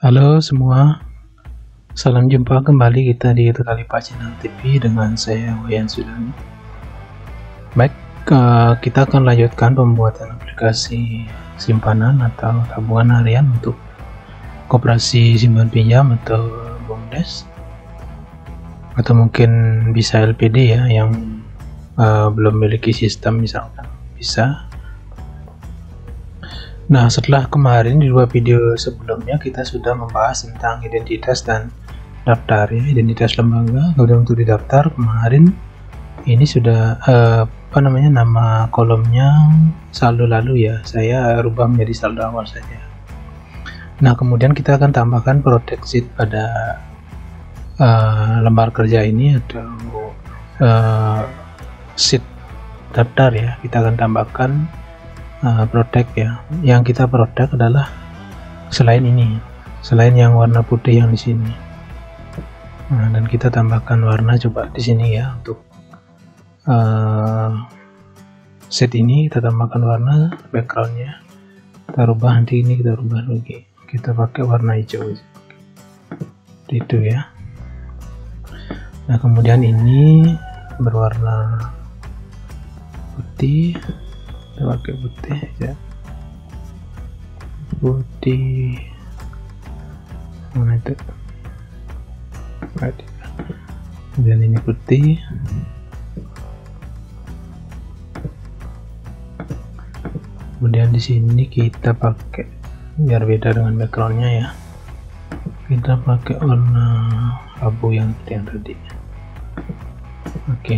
Halo semua, salam jumpa kembali kita di Tekalipa Channel TV dengan saya Wayan Sudani. Baik, kita akan lanjutkan pembuatan aplikasi simpanan atau tabungan harian untuk koperasi simpan pinjam atau BUMDes, atau mungkin bisa LPD ya yang belum memiliki sistem misalkan bisa. Nah, setelah kemarin di dua video sebelumnya kita sudah membahas tentang identitas dan daftar ya, identitas lembaga. Kemudian untuk didaftar kemarin ini sudah nama kolomnya saldo lalu ya, saya rubah menjadi saldo awal saja. Nah, kemudian kita akan tambahkan protect sheet pada lembar kerja ini atau sheet daftar ya. Kita akan tambahkan protect ya. Yang kita protect adalah selain ini, selain yang warna putih yang di sini. Nah, dan kita tambahkan warna coba di sini ya. Untuk set ini kita tambahkan warna backgroundnya, kita rubah, nanti ini kita rubah lagi, kita pakai warna hijau itu ya. Nah, kemudian ini berwarna putih, kita pakai putih ya, putih mana itu, kemudian ini putih, kemudian di sini kita pakai biar beda dengan backgroundnya ya, kita pakai warna abu yang seperti yang tadi. Oke,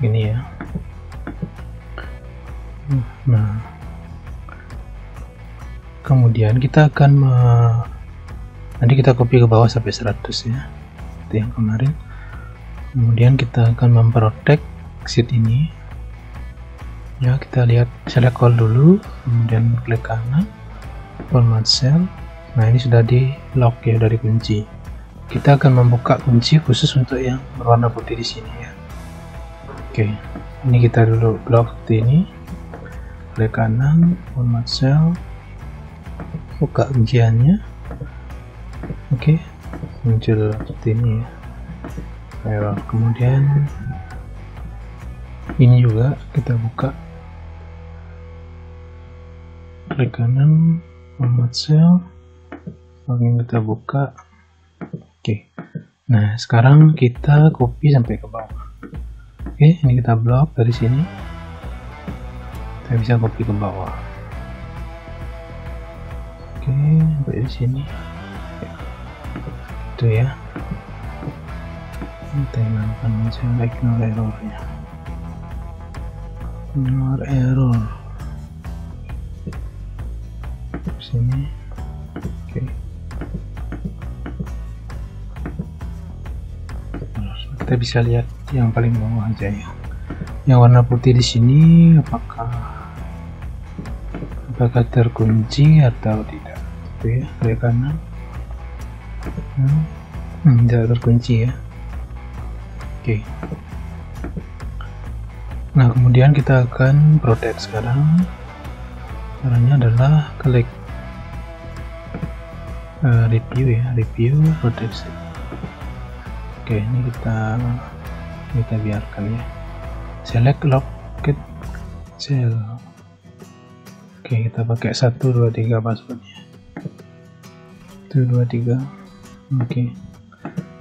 gini ya. Nah, kemudian kita akan nanti kita copy ke bawah sampai 100 ya, seperti yang kemarin. Kemudian kita akan memprotect sheet ini ya. Kita lihat select all dulu, kemudian klik kanan format cell. Nah, ini sudah di lock ya, dari kunci. Kita akan membuka kunci khusus untuk yang berwarna putih di sini ya. Oke, ini kita dulu blok seperti ini, klik kanan format cell, buka kunciannya. Oke, muncul seperti ini ya, error. Kemudian ini juga kita buka, klik kanan format cell, lalu kita buka. Oke, nah sekarang kita copy sampai ke bawah. Oke, ini kita blok dari sini, kita bisa copy ke bawah. Oke, sampai di sini. Itu ya. Kita hilangkan aja, ignore errornya. Ignore error. Sini. Oke. Kita bisa lihat yang paling bawah aja ya. Yang warna putih di sini apakah terkunci atau tidak? Itu ya, klik kanan. Tidak terkunci ya. Oke. Nah, kemudian kita akan protect sekarang. Caranya adalah klik review ya, review protection. Oke, ini kita biarkan ya. Select locket cell. Oke, kita pakai 1 2 3 passwordnya. 1 2 3. Oke,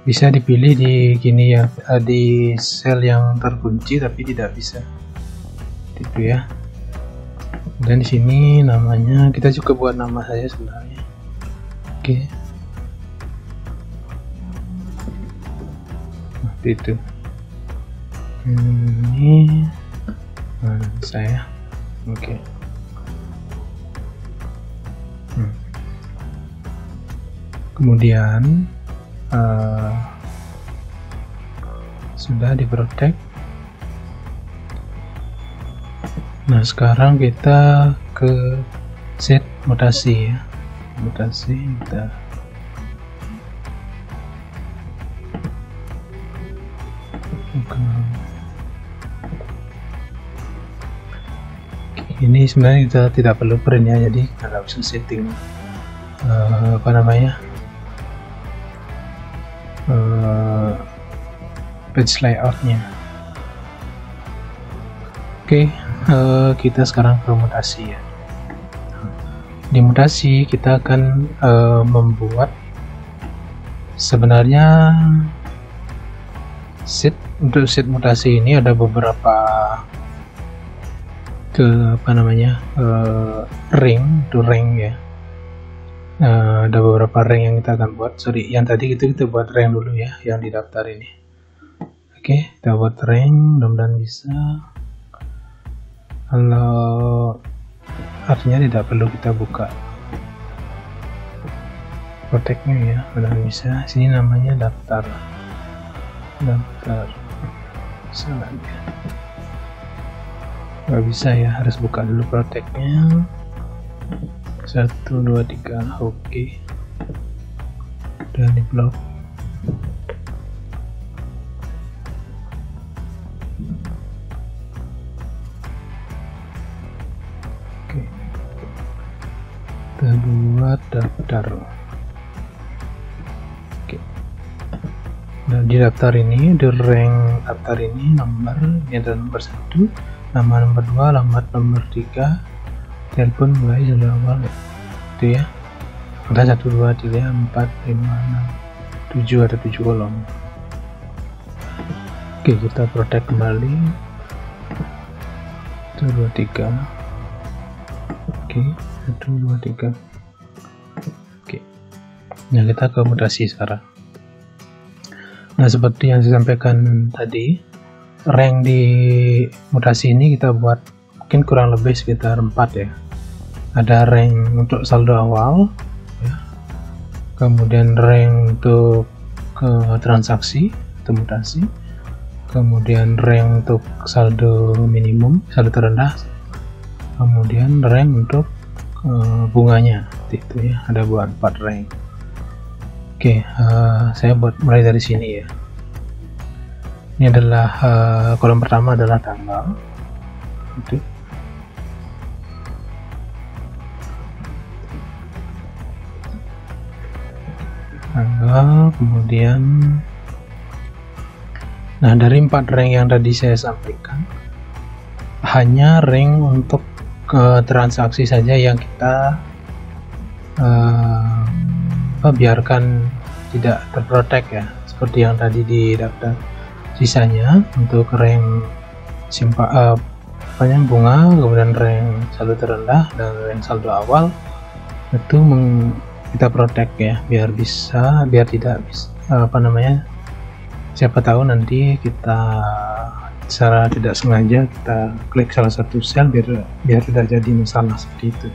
bisa dipilih di gini ya, di sel yang terkunci tapi tidak bisa itu ya. Dan di sini namanya kita juga buat nama saya sebenarnya. Oke, seperti itu. Ini saya. Oke. Kemudian sudah diprotect. Nah, sekarang kita ke set mutasi ya, mutasi kita ini sebenarnya kita tidak perlu print ya, jadi kita bisa setting page layoutnya. Oke, kita sekarang ke mutasi ya. Di mutasi kita akan membuat sebenarnya sheet. Untuk sheet mutasi ini ada beberapa ring ya. Ada beberapa ring yang kita akan buat. Sorry, yang tadi itu kita buat ring dulu ya, yang di daftar ini. Oke, kita buat ring, mudah-mudahan bisa. Kalau artinya tidak perlu kita buka protectnya ya, mudah-mudahan bisa. Sini namanya daftar salah ya, nggak bisa ya, harus buka dulu protectnya. 1 2 3, oke, udah di blok. Oke, kita buat daftar. Oke, nah di daftar ini, di rank daftar ini nomor, ini ada nomor 1, nama nomor 2, alamat nomor 3, telepon mulai dari awal ya, itu ya. Ada 1 2 3 4 5 6 7, ada 7 kolom. Oke, kita protect kembali. 1 2 3. Oke, 1 2 3. Oke, nah kita ke mutasi sekarang. Nah, seperti yang saya sampaikan tadi, rank di mutasi ini kita buat mungkin kurang lebih sekitar 4 ya. Ada rank untuk saldo awal ya, kemudian rank untuk transaksi atau mutasi, kemudian rank untuk saldo minimum, saldo terendah, kemudian rank untuk bunganya, itu ya. Ada buat 4 rank. Oke, saya buat mulai dari sini ya. Ini adalah kolom pertama adalah tanggal, itu. Tanggal, kemudian nah dari 4 rank yang tadi saya sampaikan, hanya rank untuk transaksi saja yang kita biarkan tidak terprotek ya, seperti yang tadi di daftar. Sisanya untuk rank bunga, kemudian rank saldo terendah dan rank saldo awal itu kita protect ya, biar tidak bisa siapa tahu nanti kita secara tidak sengaja kita klik salah satu sel, biar tidak jadi masalah seperti itu.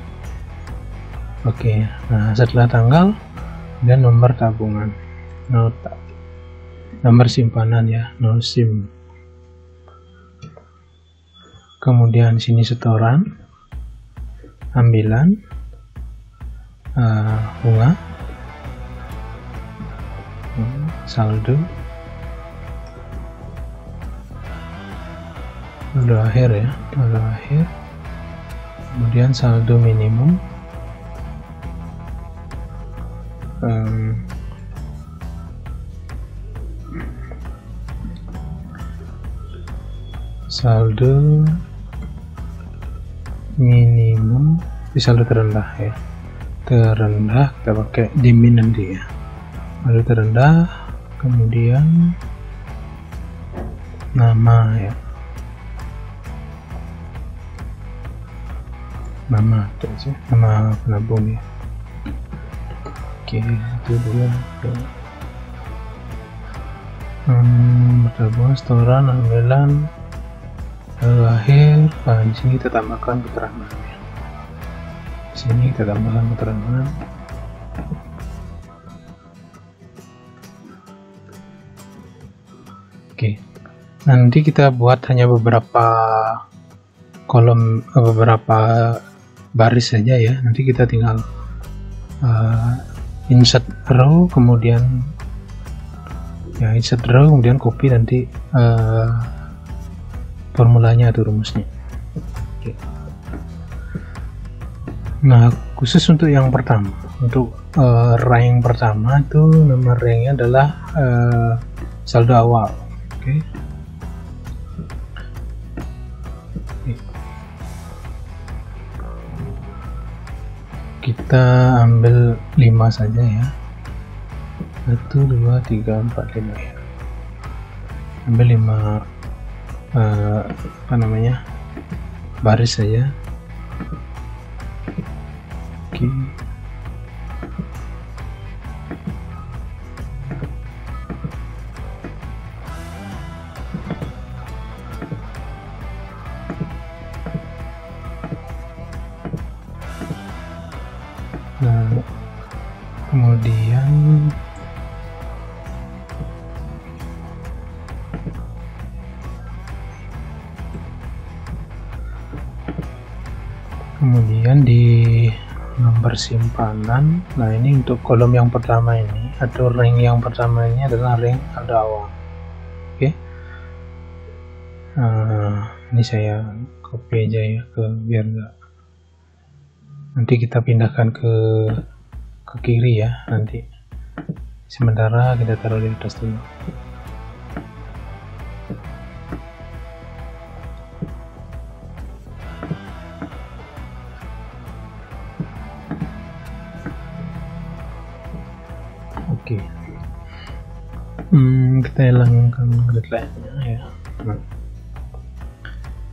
Oke, nah setelah tanggal dan nomor tabungan, nomor simpanan ya, no SIM. Kemudian sini setoran, ambilan, bunga, saldo akhir ya, saldo akhir, kemudian saldo minimum, saldo minimum di saldo terendah ya, terendah kita pakai dimin nanti ya, saldo terendah, kemudian nama ya, nama penabung ya. Oke, itu dulu tabungan, setoran, ambilan, akhir. Nah, di sini kita tambahkan keterangan ya. Di sini kita tambahkan keterangan. Oke, nanti kita buat hanya beberapa kolom, beberapa baris saja ya. Nanti kita tinggal insert row, kemudian ya insert row, kemudian copy nanti formulanya atau rumusnya. Oke. Nah, khusus untuk yang pertama, untuk rank pertama itu nomor ranknya adalah saldo awal. Oke. Kita ambil 5 saja ya, 1 2 3 4 5 ya, ambil 5 apa namanya, baris saja. Oke. Nah, kemudian di nomor simpanan. Nah, ini untuk kolom yang pertama ini atau rank yang pertama ini adalah rank saldo awal. Oke. Ini saya copy aja ya, biar enggak, nanti kita pindahkan ke kiri ya, nanti sementara kita taruh di atas dulu. Oke. Kita hilangkan deadline-nya ya.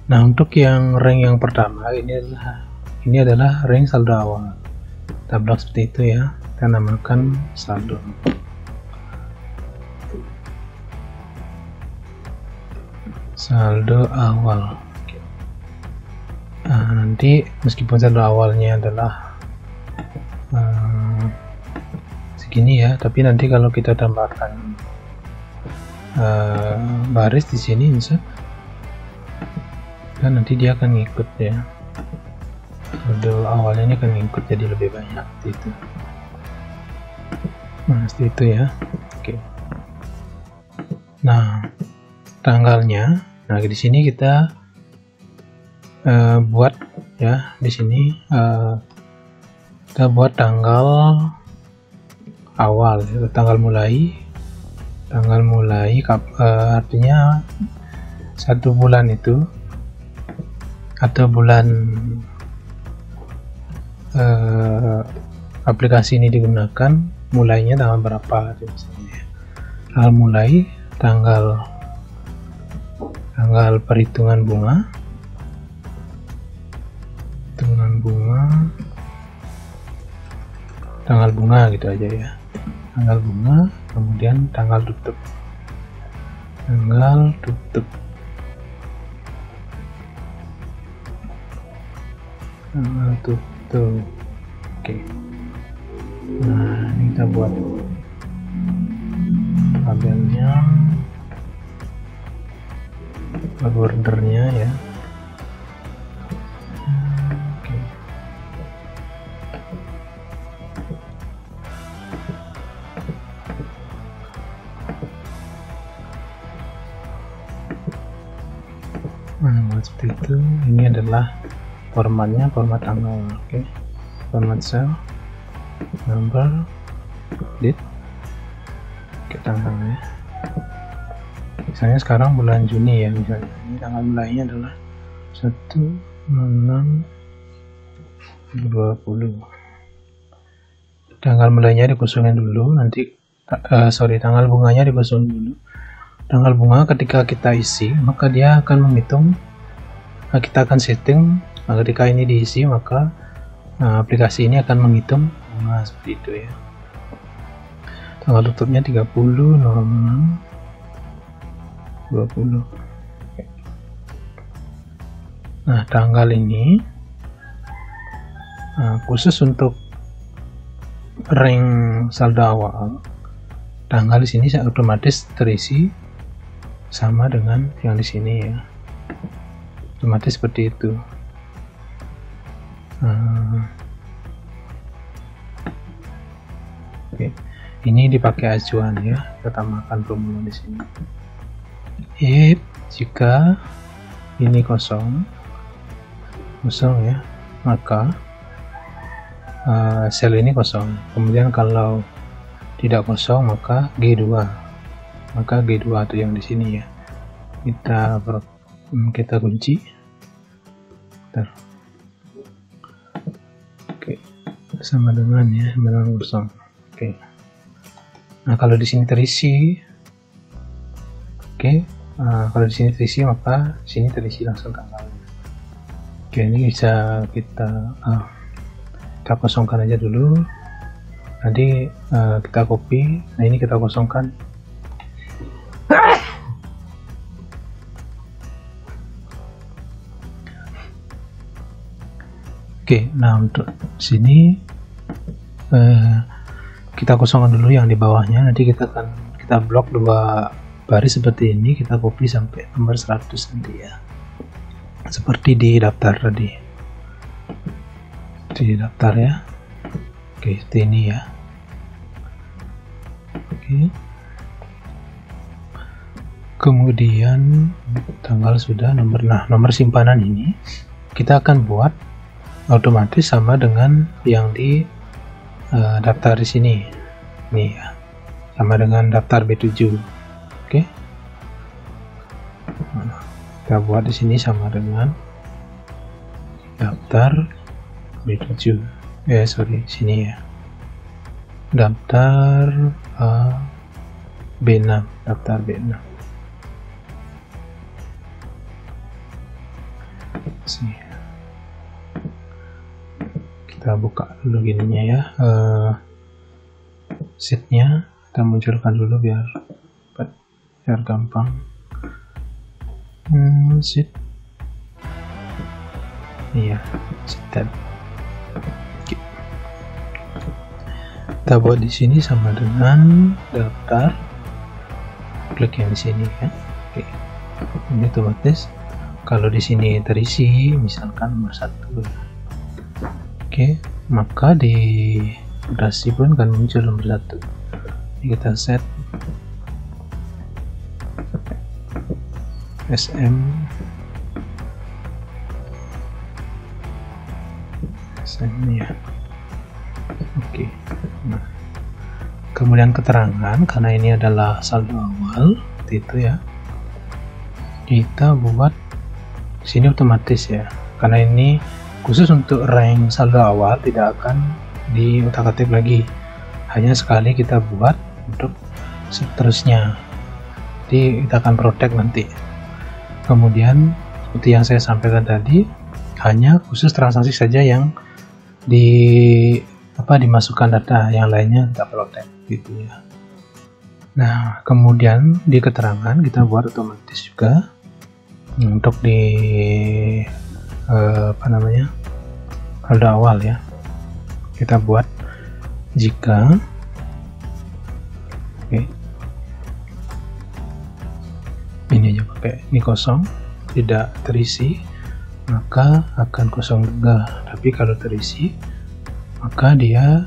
Nah, untuk yang rank yang pertama ini adalah rank saldo awal. Kita blok seperti itu ya, kita namakan saldo awal. Nah, nanti meskipun saldo awalnya adalah segini ya, tapi nanti kalau kita tambahkan baris di sini insert, dan nanti dia akan ngikut ya, saldo awalnya ini akan ngikut jadi lebih banyak seperti itu. Nah, seperti itu ya. Oke. Nah, tanggalnya, nah di sini kita buat ya, di sini kita buat tanggal awal ya, tanggal mulai artinya 1 bulan itu atau bulan aplikasi ini digunakan, mulainya tanggal berapa misalnya. Tanggal mulai, tanggal perhitungan bunga, tanggal bunga gitu aja ya, tanggal bunga, kemudian tanggal tutup. Oke. Nah, ini kita buat tabelnya, ordernya ya. Oke. Nah, buat seperti itu. Ini adalah formatnya, format tanggal. Oke. Format cell, number, date, ke tanggalnya. Misalnya sekarang bulan Juni ya, misalnya ini tanggal mulainya adalah 1/6/20. Tanggal mulainya dikosongin dulu, nanti tanggal bunganya dikosongin dulu. Tanggal bunga ketika kita isi, maka dia akan menghitung, kita akan setting, ketika ini diisi maka aplikasi ini akan menghitung bunga seperti itu ya. Tanggal tutupnya 30/6/20. Nah, tanggal ini khusus untuk rank saldo awal, tanggal di sini otomatis terisi sama dengan yang di sini ya, otomatis seperti itu. Oke. Ini dipakai acuan ya, kita tambahkan formula di sini. If jika ini kosong ya, maka sel ini kosong. Kemudian kalau tidak kosong maka G2, atau yang di sini ya, kita kunci. Bentar. Oke, sama dengan kosong. Oke. Nah, kalau di sini terisi, kalau di sini terisi maka sini terisi langsung tanggalnya. Oke, ini bisa kita kosongkan aja dulu. Nanti kita copy. Nah, ini kita kosongkan. Oke, nah untuk sini kita kosongkan dulu yang di bawahnya. Nanti kita blok 2 baris seperti ini, kita copy sampai nomor 100 nanti ya, seperti di daftar tadi, di daftar ya. Oke, seperti ini ya. Oke, kemudian tanggal sudah, nomor simpanan ini kita akan buat otomatis sama dengan yang di daftar di sini nih ya, sama dengan daftar B7. Oke, kita buat di sini sama dengan daftar B7. Sini ya, daftar B6, daftar B6. Sini kita buka dulu gininya ya, sheetnya kita munculkan dulu biar gampang. Sheet iya, sheet tab. Kita buat di sini sama dengan daftar, klik yang di sini ya. Oke, ini otomatis kalau di sini terisi misalkan nomor 1. Oke, maka di operasi pun akan muncul nomor 1. Ini kita set SM ya. Oke, nah kemudian keterangan, karena ini adalah saldo awal seperti itu ya, kita buat sini otomatis ya, karena ini khusus untuk rank saldo awal, tidak akan diutak-atik lagi, hanya sekali kita buat untuk seterusnya. Jadi kita akan protect nanti. Kemudian seperti yang saya sampaikan tadi, hanya khusus transaksi saja yang dimasukkan data, yang lainnya kita protect gitu ya. Nah, kemudian di keterangan kita buat otomatis juga untuk di saldo awal ya. Kita buat jika ini aja pakai ini kosong, tidak terisi, maka akan kosong juga. Tapi kalau terisi maka dia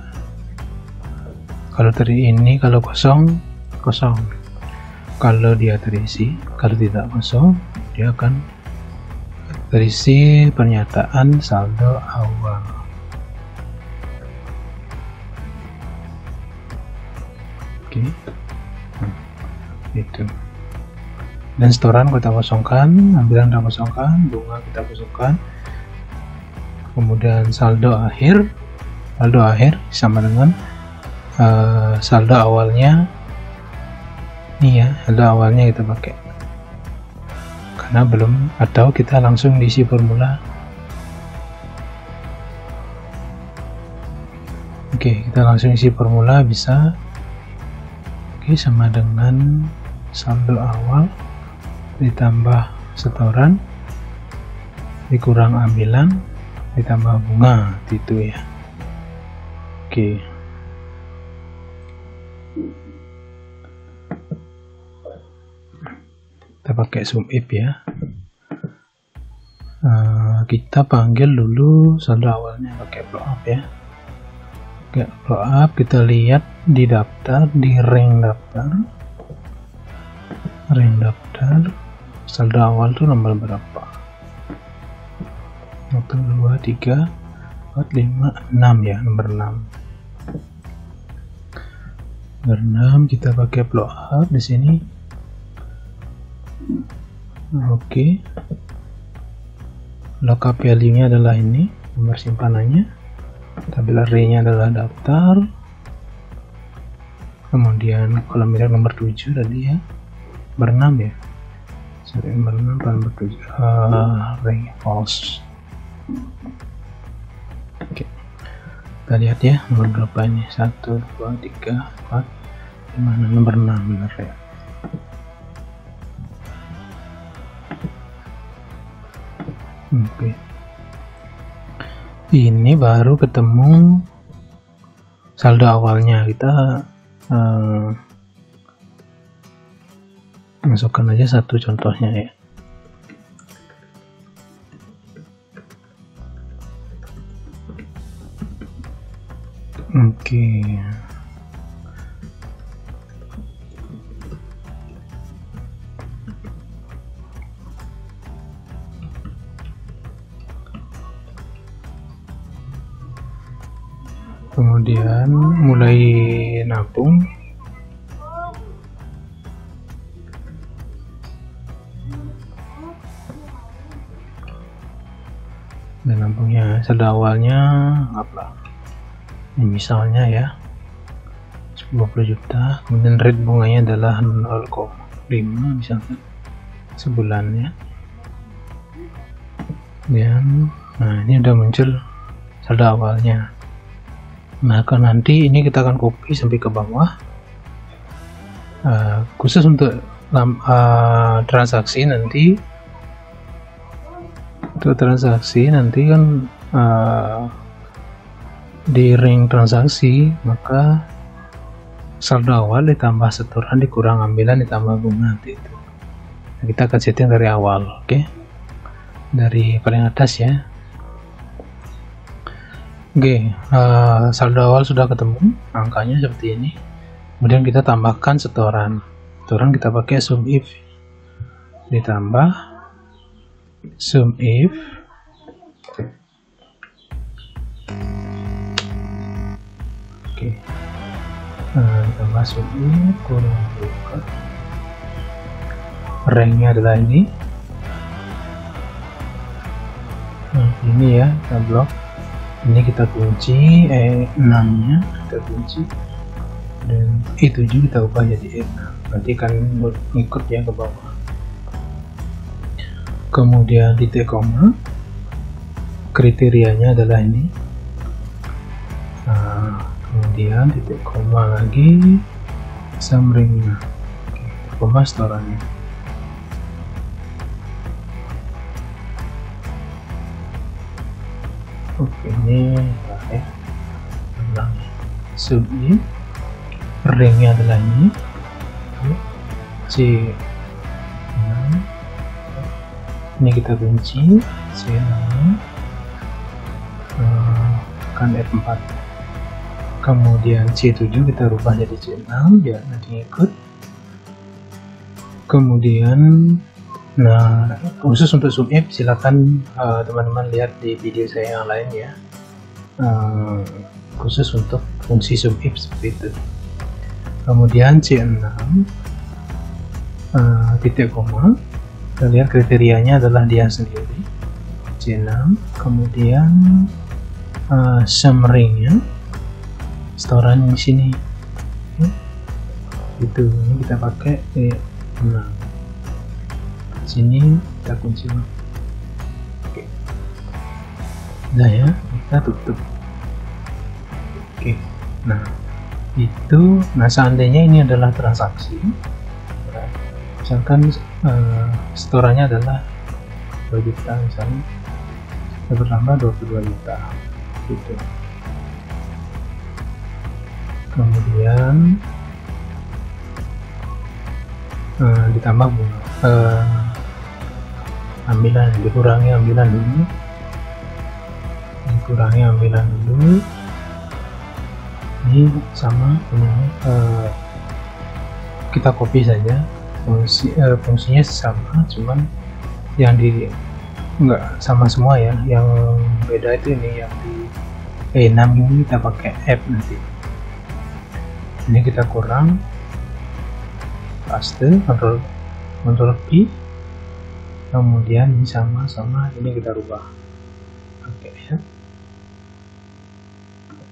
kalau kosong, kalau dia terisi, kalau tidak kosong dia akan terisi pernyataan saldo awal. Oke, itu. Dan setoran kita kosongkan, ambilan kita kosongkan, bunga kita kosongkan. Kemudian saldo akhir sama dengan saldo awalnya. Ini ya, saldo awalnya kita pakai, karena belum, atau kita langsung diisi formula. Oke, kita langsung isi formula bisa. Oke, sama dengan saldo awal ditambah setoran dikurang ambilan ditambah bunga gitu ya. Oke, kita pakai sum if ya. Kita panggil dulu saldo awalnya pakai blow up ya. Oke, blow up, kita lihat di daftar, di rank daftar saldo awal tuh nomor berapa? 1, 2, 3, 4, 5, 6 ya, nomor 6. Nomor 6 kita pakai block di sini. Oke. Lookup value-nya adalah ini, nomor simpanannya. Tabel array-nya adalah daftar. Kemudian kolom ini nomor 7 tadi ya. Nomor 6 ya. Sorry, nomor 6 atau nomor 7. Array false. Oke. Kita lihat ya nomor berapa ini. 1, 2, 3, 4, 5, nomor 6 benar ya. Oke. Ini baru ketemu saldo awalnya. Kita masukkan aja satu contohnya ya. Oke. Kemudian mulai nabung. Dan nabungnya saldo awalnya apa? Ini misalnya ya 20 juta, kemudian rate bunganya adalah 0,5 misalkan sebulannya. Dan nah ini udah muncul saldo awalnya. Nah, kan nanti ini kita akan copy sampai ke bawah. Khusus untuk transaksi nanti. Untuk transaksi nanti kan di ring transaksi, maka saldo awal ditambah setoran dikurang ambilan ditambah bunga nanti itu. Nah, kita akan setting dari awal, oke? Dari paling atas ya. Oke, saldo awal sudah ketemu, angkanya seperti ini. Kemudian kita tambahkan setoran. Setoran kita pakai sum if, ditambah sum if oke, ditambah sum if kurang buka. Ranknya adalah ini. Nah, ini ya, kita blok. Ini kita kunci, 6-nya kita kunci, dan E7 kita ubah jadi E6. Nanti kan ikut ya ke bawah. Kemudian titik koma, kriterianya adalah ini. Nah, kemudian titik koma lagi, sum ring-nya, koma setorannya. Oke, ini ya, ulang sum if, ringnya adalah ini, C6, ini kita kunci C6, kan F4, kemudian C7 kita rubah jadi C6 biar nanti ikut. Kemudian nah, khusus untuk sum if silakan teman-teman lihat di video saya yang lain ya, khusus untuk fungsi sum if seperti itu. Kemudian C6, titik koma, kita lihat kriterianya adalah dia sendiri, C6. Kemudian sum ring-nya, setoran di sini, itu ini kita pakai E6. Sini kita kunci. Oke. Nah ya, kita tutup. Oke. Nah, itu seandainya ini adalah transaksi, misalkan setorannya adalah 2 juta misalnya, kita bertambah 22 juta gitu. Kemudian ditambah bunga, ambilan, dikurangi ambilan dulu, ini sama ini, kita copy saja, fungsinya sama, cuman yang di enggak sama semua ya, yang beda itu ini yang di 6 ini kita pakai F nanti. Ini kita kurang, paste, Ctrl P, kemudian ini sama ini kita rubah pakai F,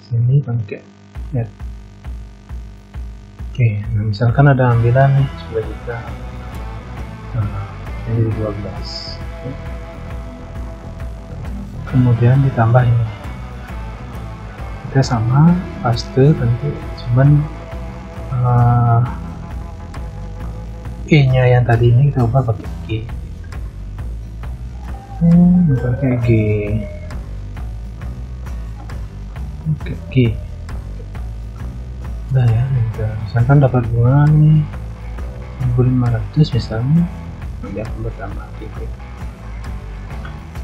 sini pakai F. Oke, nah misalkan ada ambilan nih 10 juta, jadi 12. Kemudian ditambah ini, kita sama paste nanti, cuman E nya yang tadi ini kita ubah pakai G, pakai G, oke, G. Nah ya, misalkan dapat bunga nih 1.500 misalnya, nanti aku bertambah gitu.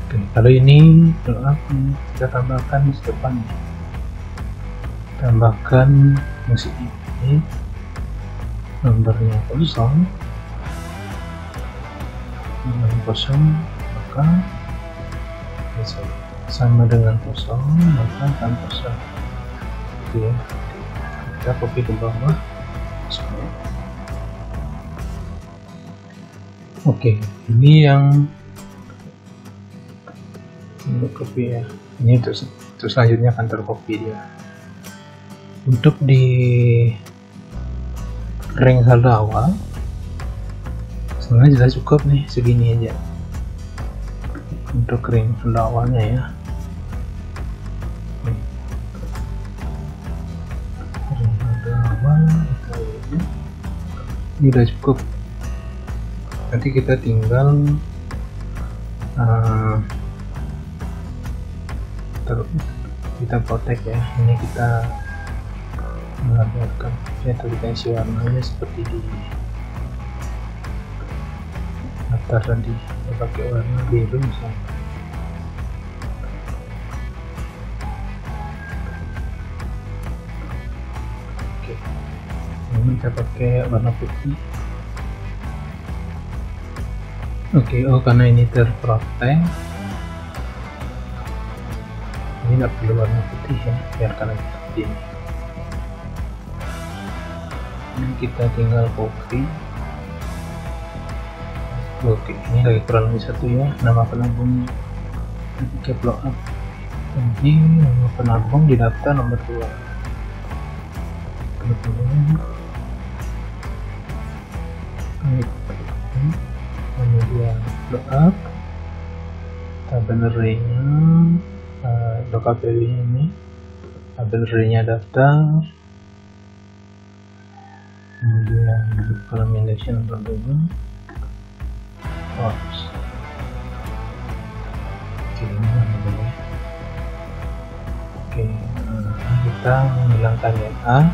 Oke, kalau ini kita tambahkan di depan, tambahkan musik ini, nomornya kosong, maka sama dengan kosong, maka akan kosong, gitu ya. Kita copy ke bawah. Oke, ini yang copy ya. Ini terus selanjutnya akan tercopy dia. Untuk di ring saldo awal sebenarnya sudah cukup nih, segini aja untuk ring saldo awalnya ya. Ring saldo awal ini udah cukup. Nanti kita tinggal kita protect ya. Ini kita menggambarkan atau dikasih warnanya seperti di latar tadi, pakai warna biru misalnya. Oke, ini kita pakai warna putih. Oke, karena ini terprotek, ini nggak perlu warna putih ya, biarkan aja seperti ini. Ini kita tinggal copy. Oke, ini lagi kurang lebih satu ya, nama penabungnya. Kita blow up. Jadi nama penabung di daftar nomor 2. Kemudian blow up. Tabel array-nya, lookup value-nya ini. Tabel array-nya daftar. Kemudian column index-nya nomor 2. Oke, ini mana boleh. Oke, kita menghilangkan yang A,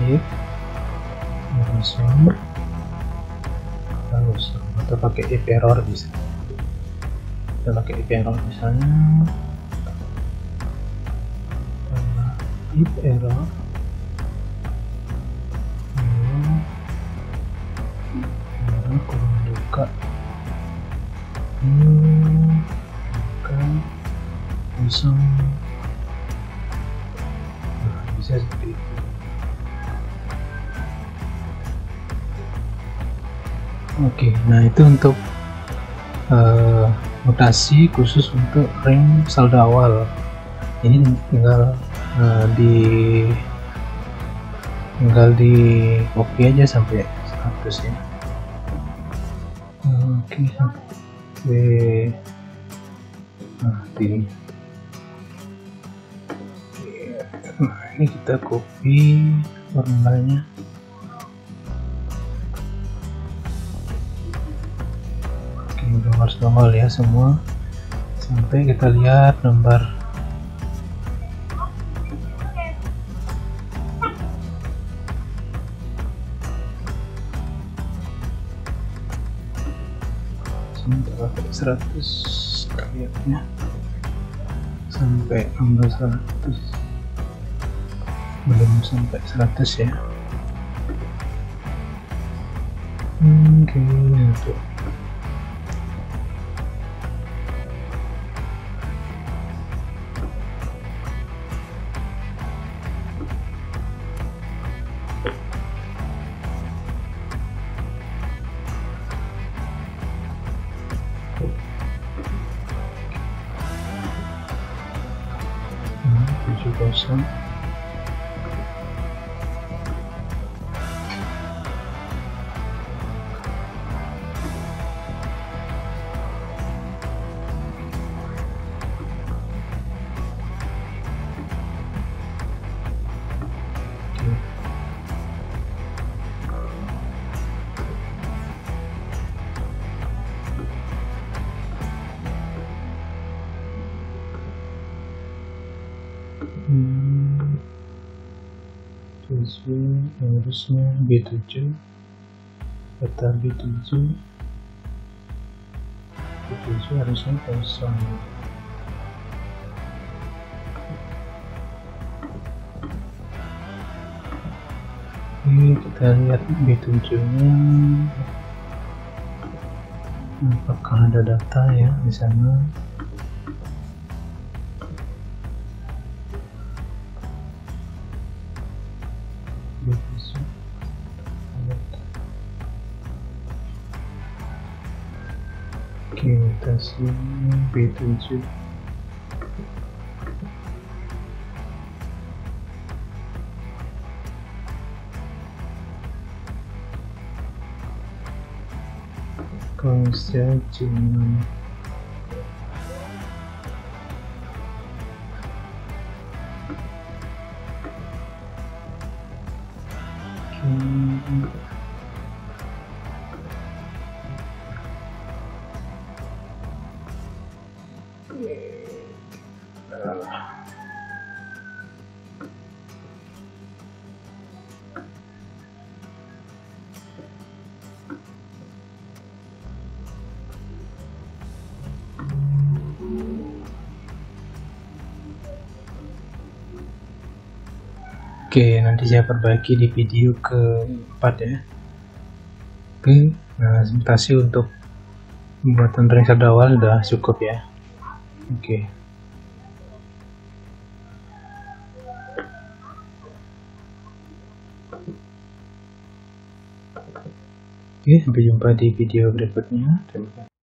if langsung atau pakai if error bisa. Kita pakai if error misalnya, if error kurang buka kosong, bisa seperti itu. Oke, nah itu untuk mutasi khusus untuk ring saldo awal. Ini tinggal di copy aja sampai 100 ya. Oke, ini. Nah, ini kita copy formulanya. Oke, udah harus nongol ya semua sampai kita lihat nomor pakai 100 lihatnya sampai nomor 100, belum sampai 100 ya. Oke, untuk 70. Harusnya B7, data B7 harusnya kosong. Oke, kita lihat B7 nya apakah ada data ya di sana. Oke, mutasi B7. Konser Jerman. Oke, nanti saya perbaiki di video keempat ya. Oke, nah mutasi untuk pembuatan ring awal sudah cukup ya. Oke. Oke, sampai jumpa di video berikutnya. Terima kasih.